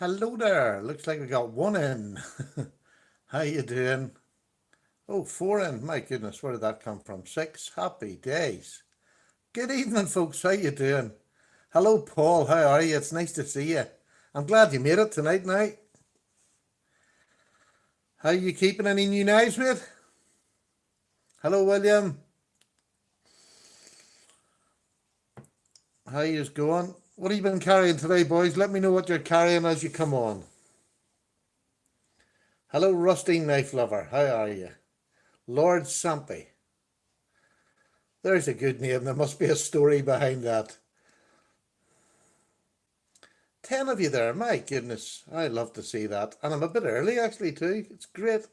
Hello there. Looks like we got one in. How you doing? Oh, four in. My goodness, where did that come from? Six. Happy days. Good evening, folks. How you doing? Hello, Paul. How are you? It's nice to see you. I'm glad you made it tonight, night. How you keeping? Any new knives, mate? Hello, William. How you going? What have you been carrying today, boys? Let me know what you're carrying as you come on. Hello, Rusty Knife Lover. How are you? Lord Sampy. There's a good name. There must be a story behind that. 10 of you there. My goodness. I love to see that. And I'm a bit early actually too. It's great.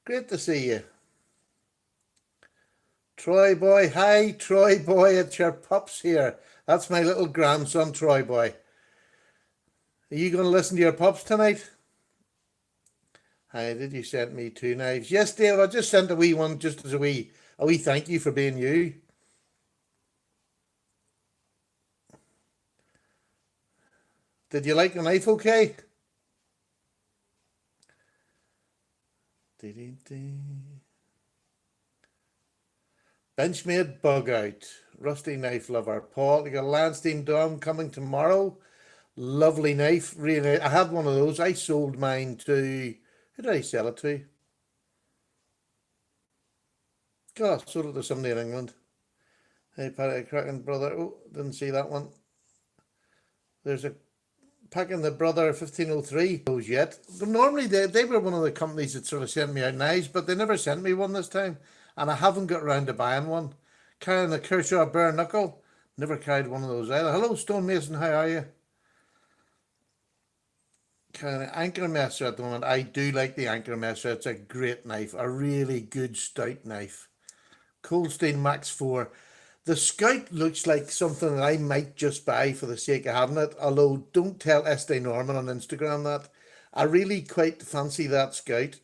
Great to see you. Troy boy. Hi, Troy boy. It's your pups here. That's my little grandson, Troy boy. Are you going to listen to your pups tonight? Hi, did you send me two knives? Yes, Dave. I just sent a wee one just as a wee thank you for being you. Did you like the knife okay? Benchmade bug out. Rusty Knife Lover. Paul, you got a Landstein Dom coming tomorrow. Lovely knife. Really, I had one of those. I sold mine to, who did I sell it to? God, I sold it to somebody in England. Hey, Paddy, cracking brother. Oh, didn't see that one. There's a packing the brother 1503 those yet. Normally they were one of the companies that sort of sent me out knives, but they never sent me one this time, and I haven't got around to buying one. Carrying the Kershaw bare knuckle, never carried one of those either. Hello, Stonemason, how are you? Carrying an Anchor Messer at the moment. I do like the Anchor Messer. It's a great knife, a really good stout knife. Coldstone Max 4. The Scout looks like something that I might just buy for the sake of having it. Although, don't tell Estee Norman on Instagram that. I really quite fancy that Scout.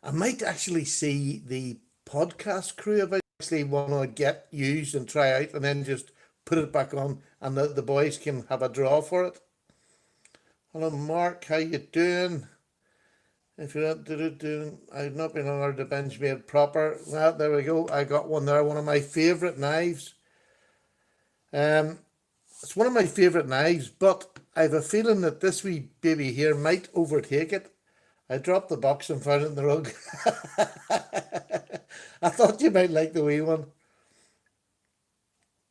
I might actually see the podcast crew about actually want to get used and try out and then just put it back on and the boys can have a draw for it. Hello, Mark. How you doing? If you're not doing, I've not been ordered the Benchmade proper. Well, there we go. I got one there. One of my favourite knives. It's one of my favourite knives, but I have a feeling that this wee baby here might overtake it. I dropped the box and found it in the rug. I thought you might like the wee one.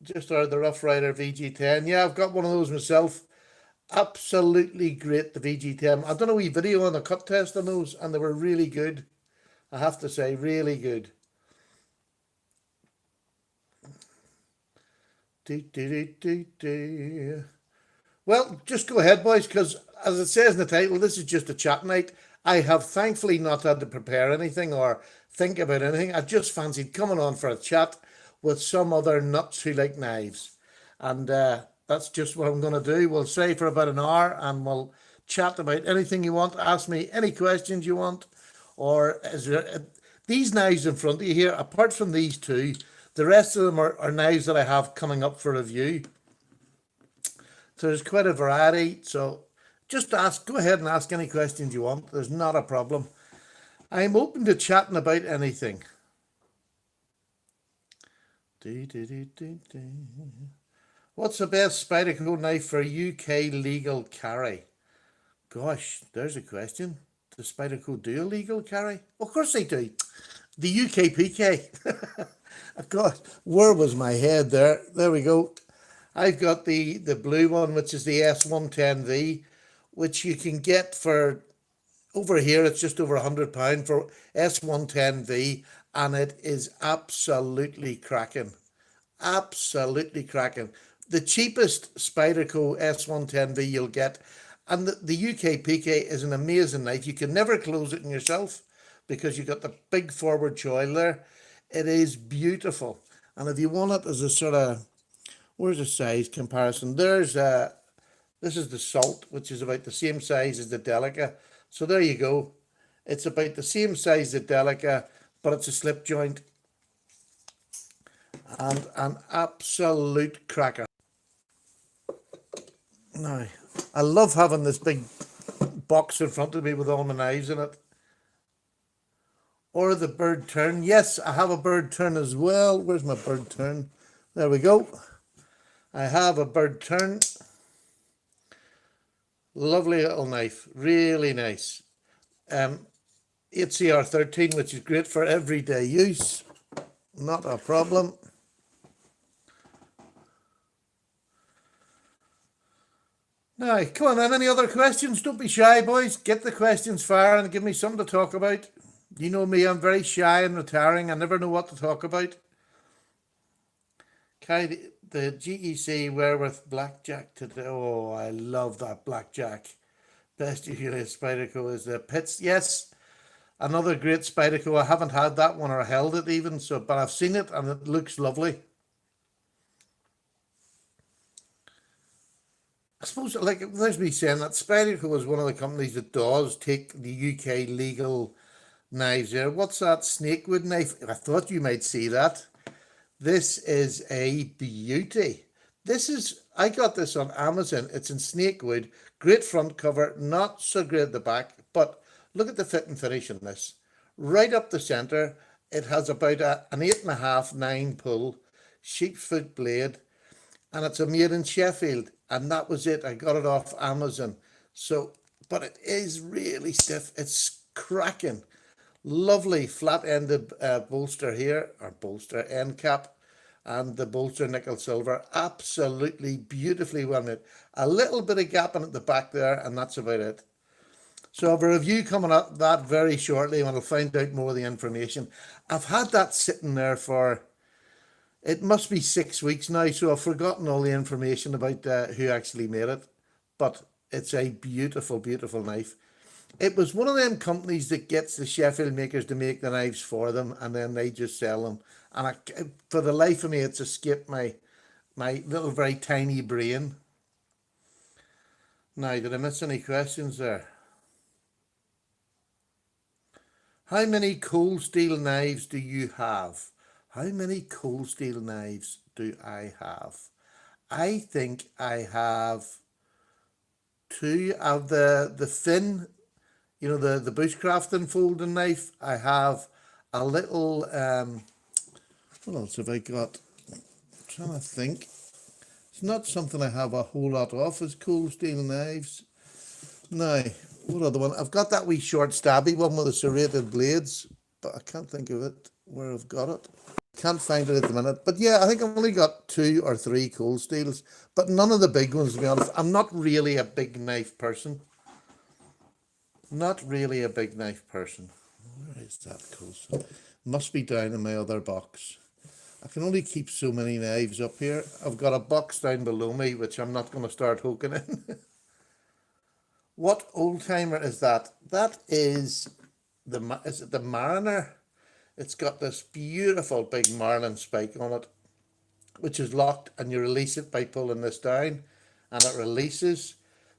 Just ordered the Rough Rider VG10. Yeah, I've got one of those myself. Absolutely great, the VG10. I've done a wee video on the cut test on those, and they were really good. I have to say, really good. Well, just go ahead, boys, because as it says in the title, this is just a chat night. I have thankfully not had to prepare anything or think about anything. I just fancied coming on for a chat with some other nuts who like knives. And that's just what I'm going to do. We'll say for about an hour and we'll chat about anything you want. Ask me any questions you want. Or is there these knives in front of you here, apart from these two, the rest of them are knives that I have coming up for review. So there's quite a variety. So just ask, go ahead and ask any questions you want. There's not a problem. I'm open to chatting about anything. What's the best Spyderco knife for UK legal carry? Gosh, there's a question. Does Spyderco do a legal carry? Of course they do. The UK PK. God, where was my head there? There we go. I've got the blue one, which is the S110V, which you can get for, over here, it's just over £100 for S110V, and it is absolutely cracking. Absolutely cracking. The cheapest Spyderco S110V you'll get, and the UK PK is an amazing knife. You can never close it in yourself because you've got the big forward choil there. It is beautiful. And if you want it as a sort of, where's the size comparison? There's this is the Salt, which is about the same size as the Delica. So there you go. It's about the same size as the Delica, but it's a slip joint. And an absolute cracker. Now, I love having this big box in front of me with all my knives in it. Or the bird turn. Yes, I have a bird turn as well. Where's my bird turn? There we go. I have a bird turn. Lovely little knife. Really nice. HCR13, which is great for everyday use. Not a problem. Now, come on then. Any other questions? Don't be shy, boys. Get the questions firing and give me something to talk about. You know me, I'm very shy and retiring. I never know what to talk about. Okay, the GEC Werewolf Blackjack today. Oh, I love that Blackjack. Best usually Spyderco is the Pits. Yes, another great Spyderco. I haven't had that one or held it even, so but I've seen it and it looks lovely. I suppose, like, there's me saying that Spyderco is one of the companies that does take the UK legal knives there. What's that snakewood knife? I thought you might see that. This is a beauty. I got this on Amazon. It's in snakewood. Great front cover, not so great at the back, but look at the fit and finish in this. Right up the centre, it has about an 8.5, 9 pull, sheepsfoot blade, and it's a made in Sheffield. And that was it. I got it off Amazon. So, but it is really stiff. It's cracking. Lovely flat-ended bolster here, or bolster end cap, and the bolster nickel silver. Absolutely beautifully well made. A little bit of gapping at the back there, and that's about it. So I have a review coming up that very shortly, and I'll find out more of the information. I've had that sitting there for, it must be 6 weeks now, so I've forgotten all the information about who actually made it. But it's a beautiful, beautiful knife. It was one of them companies that gets the Sheffield makers to make the knives for them, and then they just sell them. And for the life of me, it's escaped my little very tiny brain. Now, did I miss any questions there? How many cold steel knives do you have? How many cold steel knives do I have? I think I have two of the thin, you know, the bushcrafting folding knife. I have a little, what else have I got? I'm trying to think. It's not something I have a whole lot of as cold steel knives. Now, what other one? I've got that wee short stabby one with the serrated blades, but I can't think of it where I've got it. Can't find it at the minute. But yeah, I think I've only got 2 or 3 cold steels, but none of the big ones, to be honest. I'm not really a big knife person. Not really a big knife person. Where is that cold steel? Must be down in my other box. I can only keep so many knives up here. I've got a box down below me, which I'm not going to start hooking in. What old timer is that? That is is it the Mariner? It's got this beautiful big marlin spike on it, which is locked, and you release it by pulling this down, and it releases.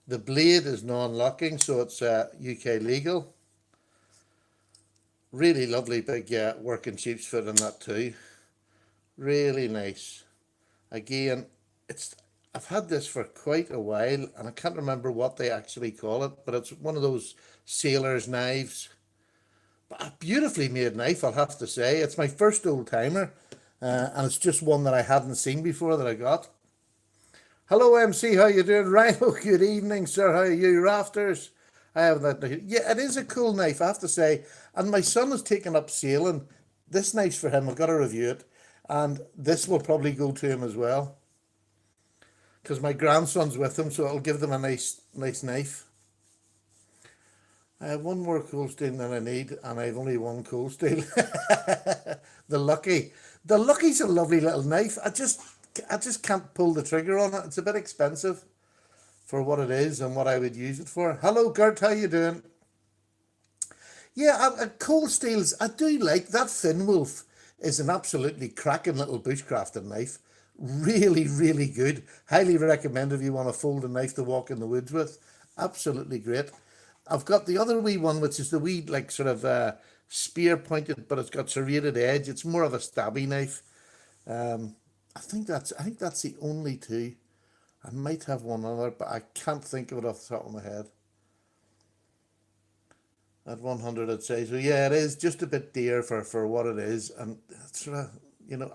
The blade is non-locking, so it's UK legal. Really lovely big working sheepsfoot in that too. Really nice. Again, I've had this for quite a while, and I can't remember what they actually call it, but it's one of those sailor's knives. But a beautifully made knife, I'll have to say. It's my first old timer, and it's just one that I hadn't seen before that I got. Hello, MC, how you doing? Rhino, good evening, sir. How are you? Rafters? I have that. Yeah, it is a cool knife, I have to say. And my son has taken up sailing. This knife's for him. I've got to review it. And this will probably go to him as well, because my grandson's with him, so it'll give them a nice knife. I have one more cold steel than I need, and I've only one cold steel. The Lucky. The Lucky's a lovely little knife. I just can't pull the trigger on it. It's a bit expensive for what it is and what I would use it for. Hello, Gert. How you doing? Yeah, cold steels. I do like that. Thin Wolf is an absolutely cracking little bushcrafting knife. Really, really good. Highly recommend if you want to fold a knife to walk in the woods with. Absolutely great. I've got the other wee one, which is the wee, like, sort of spear pointed, but it's got serrated edge. It's more of a stabby knife. I think that's the only two I might have one other, but I can't think of it off the top of my head. At 100, I'd say. So yeah, it is just a bit dear for what it is, and sort of,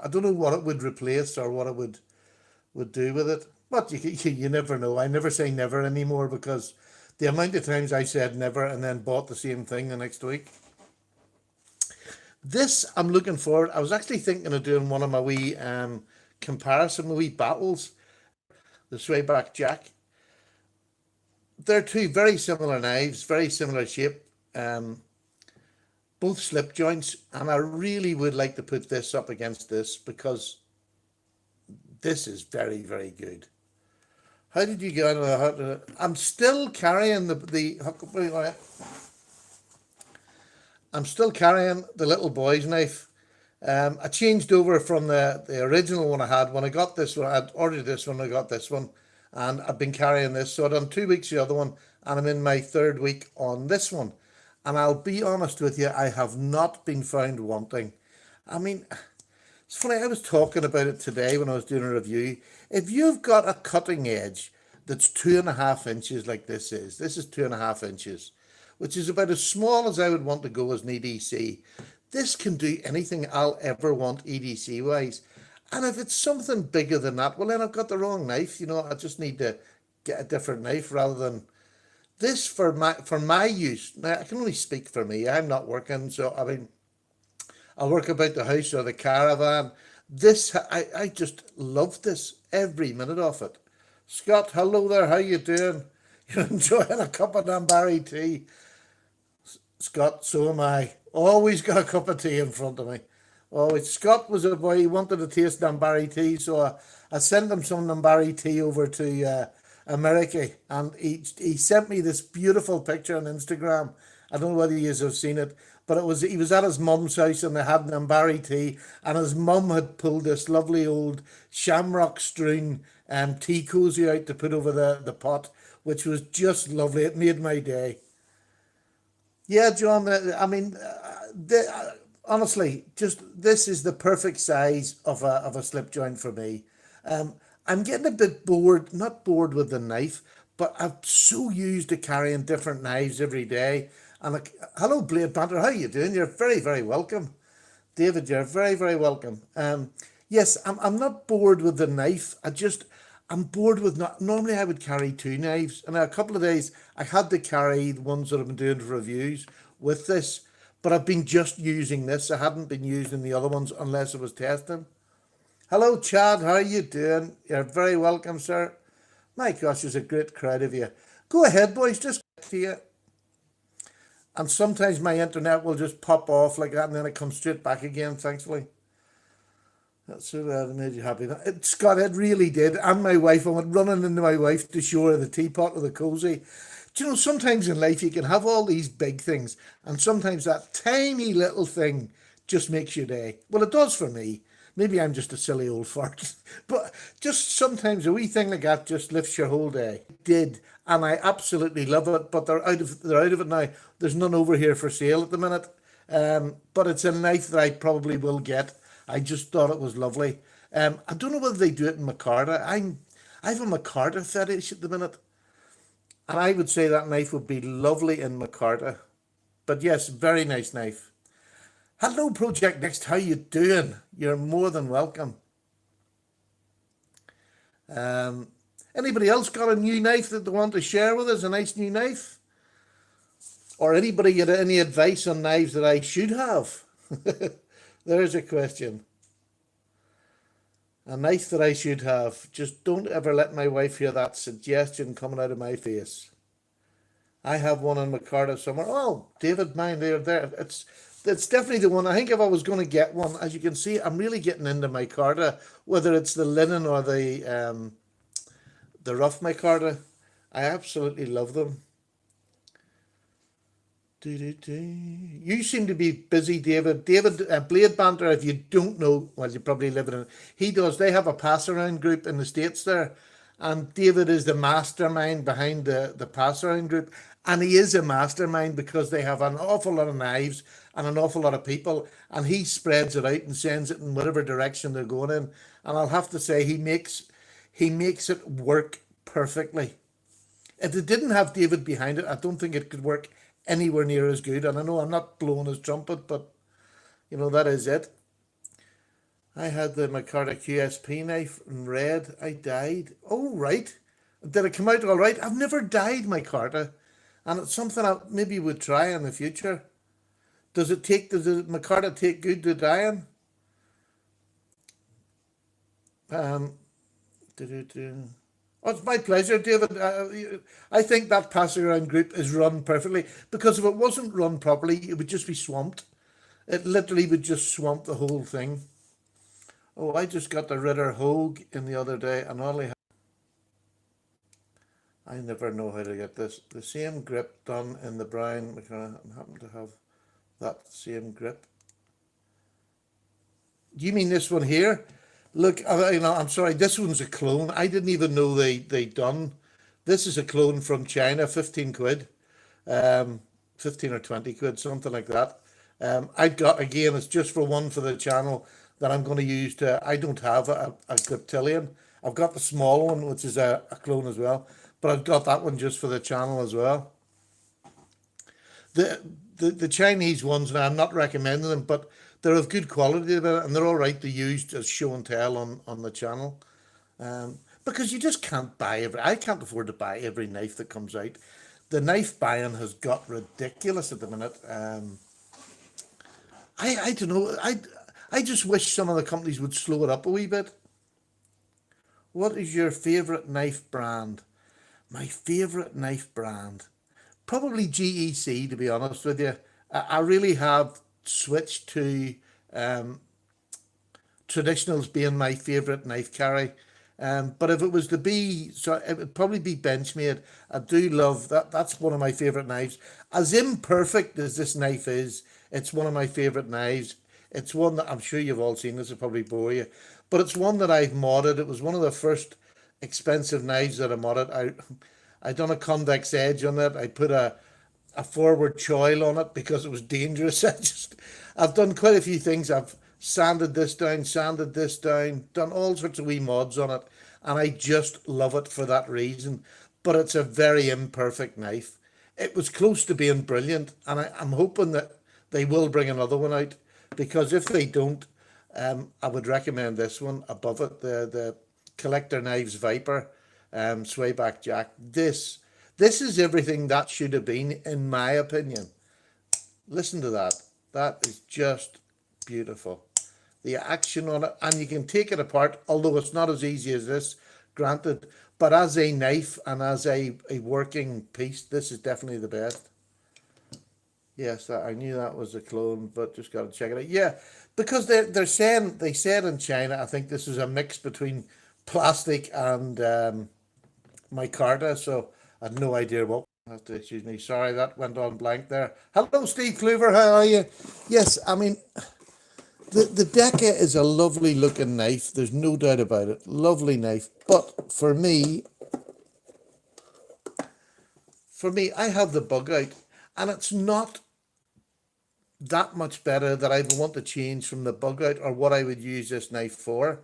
I don't know what it would replace or what it would do with it. But you never know. I never say never anymore because the amount of times I said never and then bought the same thing the next week. This I'm looking forward. I was actually thinking of doing one of my wee comparison, my wee battles. The Swayback Jack. They're two very similar knives, very similar shape. Um, both slip joints, and I really would like to put this up against this because this is very, very good. How did you get on the? I'm still carrying the. I'm still carrying the little boy's knife. I changed over from the original one I had when I got this one. I'd ordered this one, I got this one, and I've been carrying this. So I've done 2 weeks the other one, and I'm in my third week on this one. And I'll be honest with you, I have not been found wanting. I mean, it's funny, I was talking about it today when I was doing a review. If you've got a cutting edge that's 2.5 inches like this is 2.5 inches, which is about as small as I would want to go as an EDC. This can do anything I'll ever want EDC wise. And if it's something bigger than that, well then I've got the wrong knife. I just need to get a different knife rather than this for my use. Now I can only speak for me. I'm not working, so I mean I work about the house or the caravan. This I just love this every minute of it. Scott, hello there, how you doing? You're enjoying a cup of Danbury tea. Scott, so am I. Always got a cup of tea in front of me. Always. Scott was a boy, he wanted to taste Danbury tea, so I sent him some Danbury tea over to America, and he sent me this beautiful picture on Instagram. I don't know whether you have seen it, but he was at his mum's house and they had Danbury tea, and his mum had pulled this lovely old shamrock strewn tea cozy out to put over the pot, which was just lovely. It made my day. Yeah, John. I mean, honestly, just this is the perfect size of a slip joint for me. Um, I'm getting a bit bored, not bored with the knife, but I'm so used to carrying different knives every day. And like, hello, Blade Banter, how you doing? You're very, very welcome, David. You're very, very welcome. Yes, I'm not bored with the knife. I'm bored with not. Normally, I would carry two knives, and a couple of days I had to carry the ones that I've been doing reviews with this. But I've been just using this. I hadn't been using the other ones unless I was testing. Hello, Chad. How are you doing? You're very welcome, sir. My gosh, there's a great crowd of you. Go ahead, boys. Just get to you. And sometimes my internet will just pop off like that, and then it comes straight back again. Thankfully. That's so that made you happy. Scott, it really did. And my wife, I went running into my wife to show her the teapot with the cozy. Do you know, sometimes in life you can have all these big things, and sometimes that tiny little thing just makes your day. Well, it does for me. Maybe I'm just a silly old fart. But just sometimes a wee thing like that just lifts your whole day. It did. And I absolutely love it. But they're out of it now. There's none over here for sale at the minute. But it's a knife that I probably will get. I just thought it was lovely. I don't know whether they do it in micarta. I have a micarta fetish at the minute, and I would say that knife would be lovely in micarta. But yes, very nice knife. Hello, Project Next. How you doing? You're more than welcome. Um, Anybody else got a new knife that they want to share with us? A nice new knife, or anybody get any advice on knives that I should have? There's a question. A knife that I should have. Just don't ever let my wife hear that suggestion coming out of my face. I have one in micarta somewhere. Oh, David, mine, they're there. It's definitely the one. I think if I was going to get one, as you can see, I'm really getting into micarta, whether it's the linen or the rough micarta. I absolutely love them. You seem to be busy, David. David, Blade Banter, if you don't know, well, you probably live in it. He does. They have a pass around group in the States there. And David is the mastermind behind the pass around group. And he is a mastermind because they have an awful lot of knives and an awful lot of people. And he spreads it out and sends it in whatever direction they're going in. And I'll have to say, he makes it work perfectly. If it didn't have David behind it, I don't think it could work anywhere near as good. And I know I'm not blowing his trumpet, but that is it. I had the Micarta QSP knife in red. I died. Oh, right. Did it come out all right? I've never dyed Micarta, and it's something I maybe would try in the future. Does the Micarta take good to dyeing? Um, Oh, it's my pleasure, David. I think that passing around group is run perfectly, because if it wasn't run properly, it would just be swamped. It literally would just swamp the whole thing. Oh, I just got the Ritter Hogue in the other day, and I never know how to get this. The same grip done in the brown. I happen to have that same grip. Do you mean this one here? Look, I'm sorry, this one's a clone. I didn't even know they done. This is a clone from China, 15 quid, 15 or 20 quid, something like that. I got, again, it's just for one for the channel that I'm going to use I don't have a Griptilian. I've got the small one, which is a clone as well, but I've got that one just for the channel as well. The Chinese ones, now I'm not recommending them, but they're of good quality, and they're all right to use as show and tell on the channel. Because you just can't buy I can't afford to buy every knife that comes out. The knife buying has got ridiculous at the minute. I don't know. I just wish some of the companies would slow it up a wee bit. What is your favourite knife brand? My favourite knife brand? Probably GEC, to be honest with you. I really have switched to traditionals being my favourite knife carry. But if it was to be, so it would probably be Benchmade. I do love that. That's one of my favourite knives. As imperfect as this knife is, it's one of my favourite knives. It's one that I'm sure you've all seen. This will probably bore you, but it's one that I've modded. It was one of the first expensive knives that I modded. I done a convex edge on it. I put a forward choil on it because it was dangerous. I've done quite a few things. I've sanded this down, done all sorts of wee mods on it, and I just love it for that reason. But it's a very imperfect knife. It was close to being brilliant, and I'm hoping that they will bring another one out, because if they don't, I would recommend this one above it, the Collector Knives Viper, swayback jack. This is everything that should have been, in my opinion. Listen to that. That is just beautiful. The action on it, and you can take it apart, although it's not as easy as this, granted, but as a knife and as a working piece, this is definitely the best. Yes, I knew that was a clone, but just got to check it out. Yeah, because they said in China, I think this is a mix between plastic and micarta, so I had no idea what. Have to excuse me. Sorry, that went on blank there. Hello, Steve Kluver. How are you? Yes, I mean, the Deca is a lovely looking knife. There's no doubt about it. Lovely knife. But for me, I have the bug out, and it's not that much better that I would want to change from the bug out or what I would use this knife for.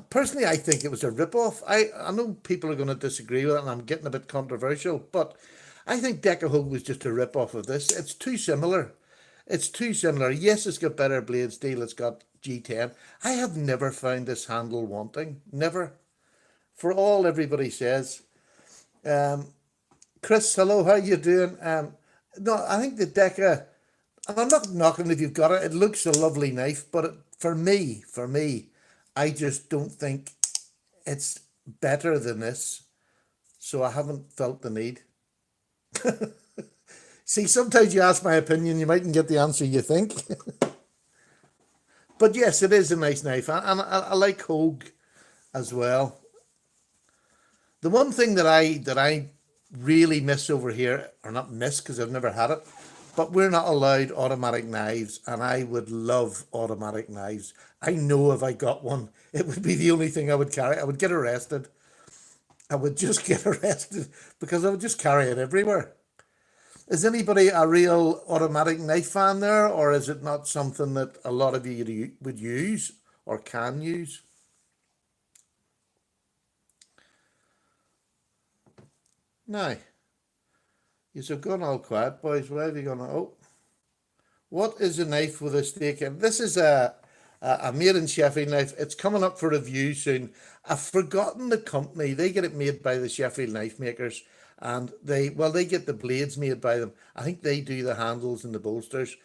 Personally, I think it was a rip-off. I know people are going to disagree with it, and I'm getting a bit controversial, but I think Deca Hogue was just a rip-off of this. It's too similar. It's too similar. Yes, it's got better blade steel. It's got G10. I have never found this handle wanting. Never. For all everybody says. Chris, hello. How you doing? No, I think the Deca, and I'm not knocking if you've got it. It looks a lovely knife, but for me, I just don't think it's better than this. So I haven't felt the need. See, sometimes you ask my opinion, you mightn't get the answer you think. But yes, it is a nice knife, and I like Hogue as well. The one thing that I really miss over here, or not miss because I've never had it, but we're not allowed automatic knives, and I would love automatic knives. I know if I got one, it would be the only thing I would carry. I would get arrested. I would just get arrested because I would just carry it everywhere. Is anybody a real automatic knife fan there, or is it not something that a lot of you would use or can use? Now, you've gone all quiet, boys. Where have you gone? Oh, what is a knife with a stake in? This is a made in Sheffield knife. It's coming up for review soon. I've forgotten the company. They get it made by the Sheffield knife makers, and they get the blades made by them. I think they do the handles and the bolsters.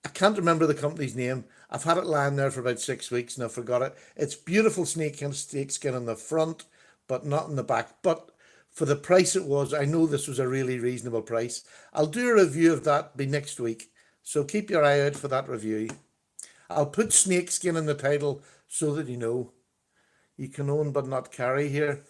I can't remember the company's name. I've had it lying there for about 6 weeks and I forgot it. It's beautiful snake skin on the front, but not in the back. But for the price it was, I know this was a really reasonable price. I'll do a review of that by next week. So keep your eye out for that review. I'll put snake skin in the title so that you know. You can own but not carry here.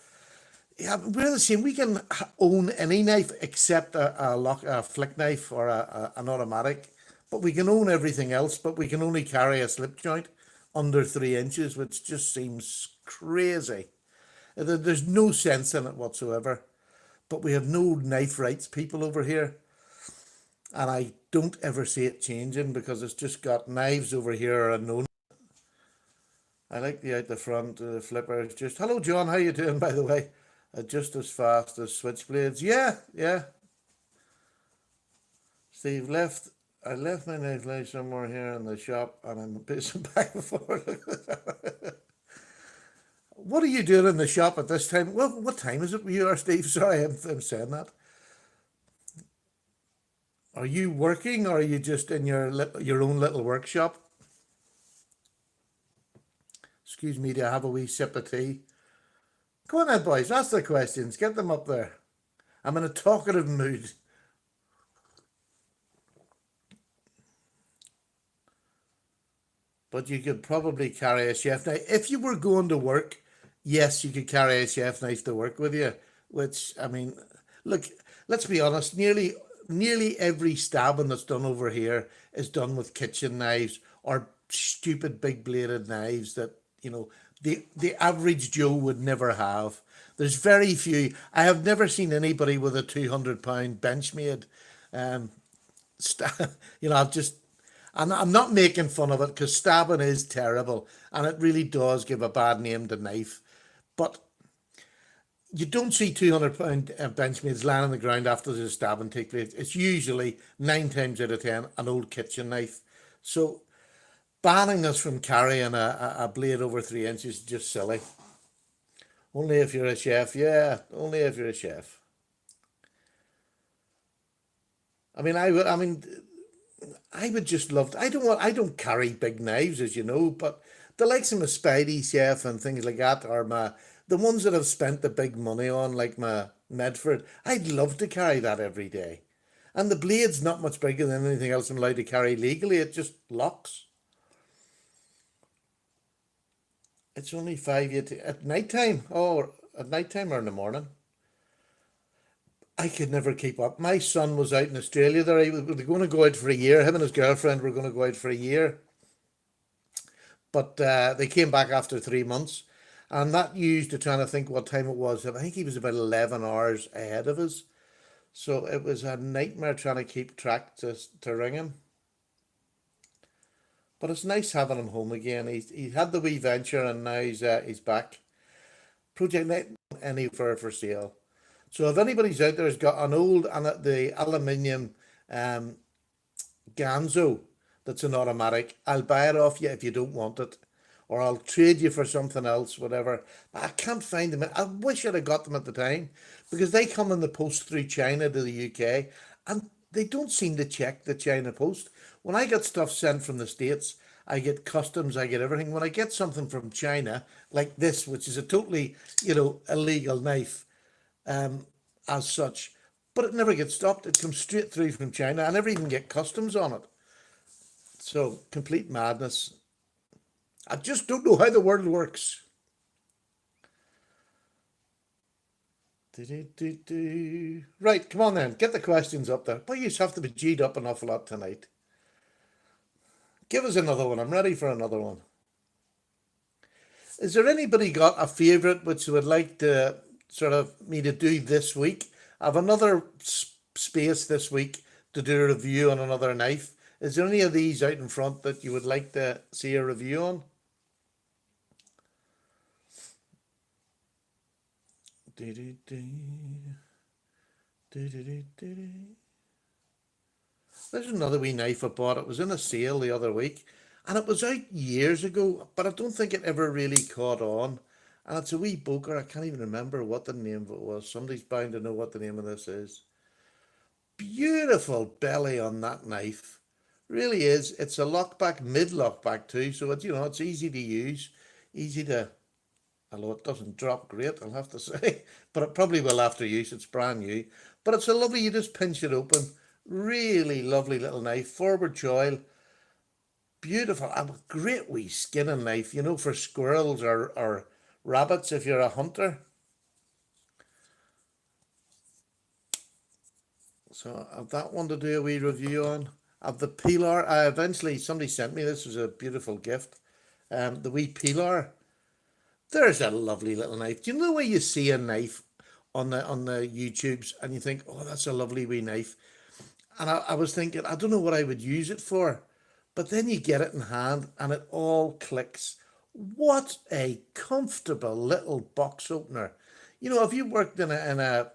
Yeah, we're the same. We can own any knife except a flick knife or an automatic. But we can own everything else, but we can only carry a slip joint under 3 inches, which just seems crazy. There's no sense in it whatsoever. But we have no knife rights people over here. And I don't ever see it changing because it's just got knives over here are unknown. I like the out the front flipper. It's just, hello John, how you doing by the way? Just as fast as switchblades. Yeah, yeah. Steve I left my knife lay somewhere here in the shop and I'm pacing back and forth. What are you doing in the shop at this time? Well, what time is it where you are, Steve? Sorry, I'm saying that. Are you working or are you just in your own little workshop? Excuse me, do I have a wee sip of tea? Come on then, boys, ask the questions. Get them up there. I'm in a talkative mood. But you could probably carry a chef knife. If you were going to work, yes, you could carry a chef knife to work with you. Which, I mean, look, let's be honest, nearly every stabbing that's done over here is done with kitchen knives or stupid big bladed knives that, the average Joe would never have. There's very few. I have never seen anybody with a 200 pound Benchmade. Um, I've just and I'm not making fun of it because stabbing is terrible and it really does give a bad name to knife. But you don't see 200 pound Benchmades lying on the ground after the stabbing take place. It's usually 9 times out of 10 an old kitchen knife. So banning us from carrying a blade over 3 inches is just silly. Only if you're a chef, yeah. Only if you're a chef. I mean, I would just love to. I don't carry big knives, as you know, but the likes of my Spidey chef and things like that are the ones that I've spent the big money on, like my Medford. I'd love to carry that every day. And the blade's not much bigger than anything else I'm allowed to carry legally. It just locks. It's only at night time. Oh, at night time or in the morning. I could never keep up. My son was out in Australia there. He was going to go out for a year. Him and his girlfriend were going to go out for a year. But they came back after 3 months. And that used to trying to think what time it was. I think he was about 11 hours ahead of us. So it was a nightmare trying to keep track to ring him. But it's nice having him home again. He had the wee venture and now he's back. Project Night for sale. So if anybody's out there has got an old and the aluminium um, Ganzo that's an automatic, I'll buy it off you if you don't want it, or I'll trade you for something else, whatever. But I can't find them. I wish I'd have got them at the time because they come in the post through China to the UK, and they don't seem to check the China post. When I get stuff sent from the States, I get customs, I get everything. When I get something from China, like this, which is a totally, illegal knife, as such, but it never gets stopped. It comes straight through from China. I never even get customs on it. So complete madness. I just don't know how the world works. Right, come on then, get the questions up there. But you have to be G'd up an awful lot tonight. Give us another one. I'm ready for another one. Is there anybody got a favourite which would like to sort of me to do this week? I have another space this week to do a review on another knife. Is there any of these out in front that you would like to see a review on? There's another wee knife I bought. It was in a sale the other week, and it was out years ago, but I don't think it ever really caught on. And it's a wee boker. I can't even remember what the name of it was. Somebody's bound to know what the name of this is. Beautiful belly on that knife. Really is. It's a lockback, mid lockback too, so it's it's easy to use, easy to. Although it doesn't drop great, I'll have to say, but it probably will after use. It's brand new, but it's a lovely. You just pinch it open. Really lovely little knife, forward choil, beautiful, and a great wee skinning knife. For squirrels or rabbits if you're a hunter. So I've that one to do a wee review on. I've the peeler. I eventually somebody sent me this. Was a beautiful gift. The wee peeler. There's a lovely little knife. Do you know where you see a knife on the YouTubes and you think, oh, that's a lovely wee knife? And I was thinking, I don't know what I would use it for, but then you get it in hand and it all clicks. What a comfortable little box opener. If you worked in a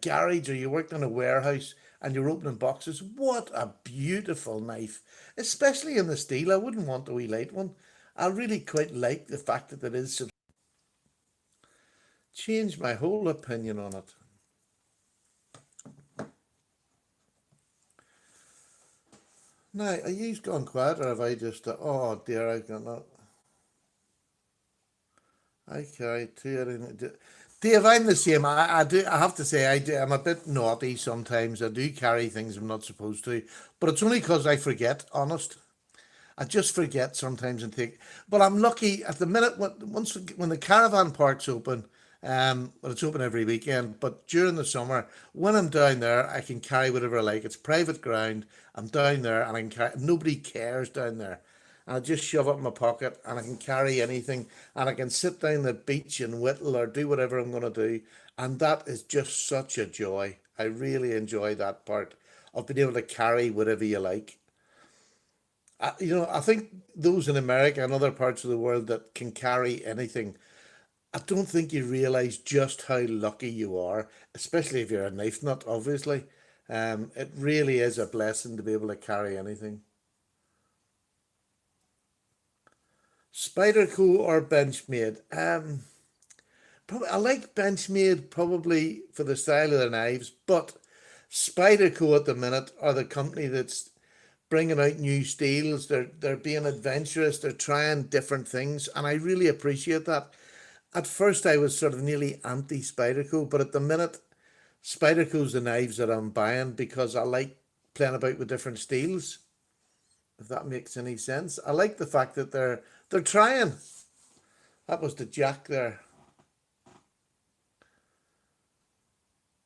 garage or you worked in a warehouse and you're opening boxes, what a beautiful knife, especially in the steel. I wouldn't want a wee light one. I really quite like the fact that it is. Changed my whole opinion on it. Now, are you gone quiet or have I just, oh dear, I've got that. I carry two. Dave, I'm the same. I do. I have to say, I do. I'm a bit naughty sometimes. I do carry things I'm not supposed to, but it's only because I forget. Honest, I just forget sometimes and take. But I'm lucky at the minute when the caravan park's open. Well, it's open every weekend, but during the summer, when I'm down there, I can carry whatever I like. It's private ground. I'm down there, and I can carry. Nobody cares down there. And I just shove it in my pocket, and I can carry anything, and I can sit down the beach and whittle or do whatever I'm going to do, and that is just such a joy. I really enjoy that part of being able to carry whatever you like. I think those in America and other parts of the world that can carry anything, I don't think you realize just how lucky you are, especially if you're a knife nut, obviously. It really is a blessing to be able to carry anything. Spyderco or Benchmade? Probably I like Benchmade probably for the style of the knives, but Spyderco at the minute are the company that's bringing out new steels. They're being adventurous. They're trying different things, and I really appreciate that. At first, I was sort of nearly anti Spyderco, but at the minute, Spyderco's the knives that I'm buying because I like playing about with different steels. If that makes any sense, I like the fact that they're trying. That was the jack there.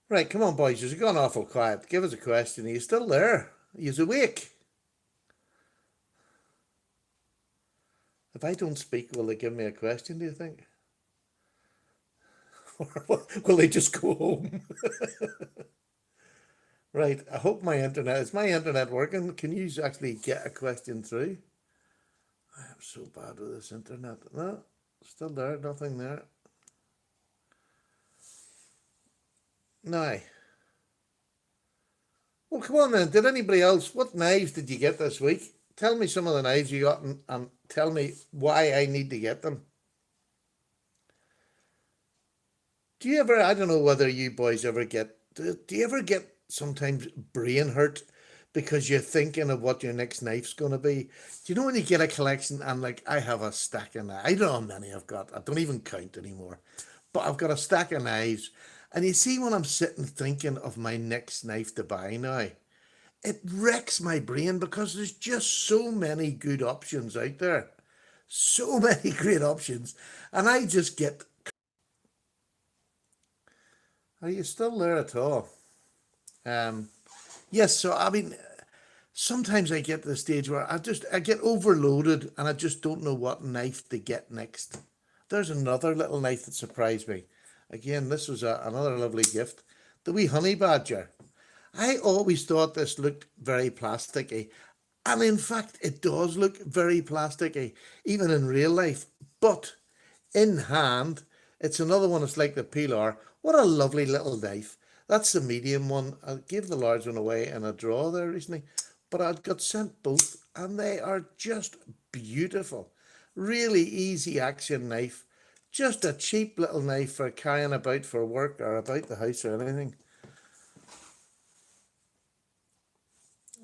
Right, come on, boys. You've gone awful quiet. Give us a question. Are you still there? Are you awake? If I don't speak, will they give me a question, do you think? Or will they just go home? Right, I hope is my internet working? Can you actually get a question through? I am so bad with this internet. No, still there, nothing there. Now, well, come on then. Did anybody else? What knives did you get this week? Tell me some of the knives you got and tell me why I need to get them. Do you ever, I don't know whether you boys ever do you ever get sometimes brain hurt because you're thinking of what your next knife's going to be? Do you know when you get a collection and like I have a stack of knives? I don't know how many I've got. I don't even count anymore. But I've got a stack of knives. And you see when I'm sitting thinking of my next knife to buy now, it wrecks my brain because there's just so many good options out there. So many great options. And I just get. Are you still there at all? Yes, so I mean, sometimes I get to the stage where I get overloaded and I just don't know what knife to get next. There's another little knife that surprised me. Again, this was another lovely gift. The wee honey badger. I always thought this looked very plasticky. And in fact, it does look very plasticky, even in real life. But in hand, it's another one that's like the peeler. What a lovely little knife. That's the medium one. I gave the large one away in a draw there recently, but I got sent both, and they are just beautiful. Really easy action knife. Just a cheap little knife for carrying about for work or about the house or anything.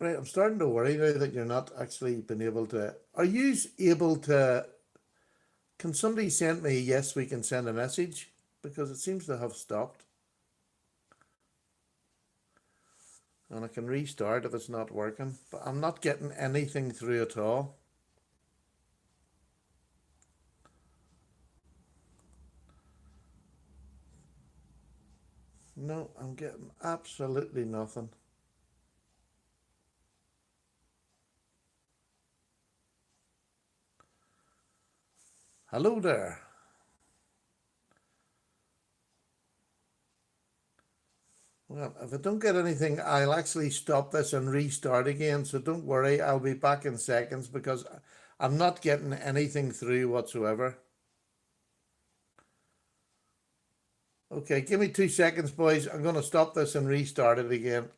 Right, I'm starting to worry now that you're not actually been able to. Are you able to? Can somebody send me, yes, we can send a message? Because it seems to have stopped. And I can restart if it's not working. But I'm not getting anything through at all. No, I'm getting absolutely nothing. Hello there. Well, if I don't get anything, I'll actually stop this and restart again. So don't worry, I'll be back in seconds because I'm not getting anything through whatsoever. Okay, give me 2 seconds, boys. I'm going to stop this and restart it again.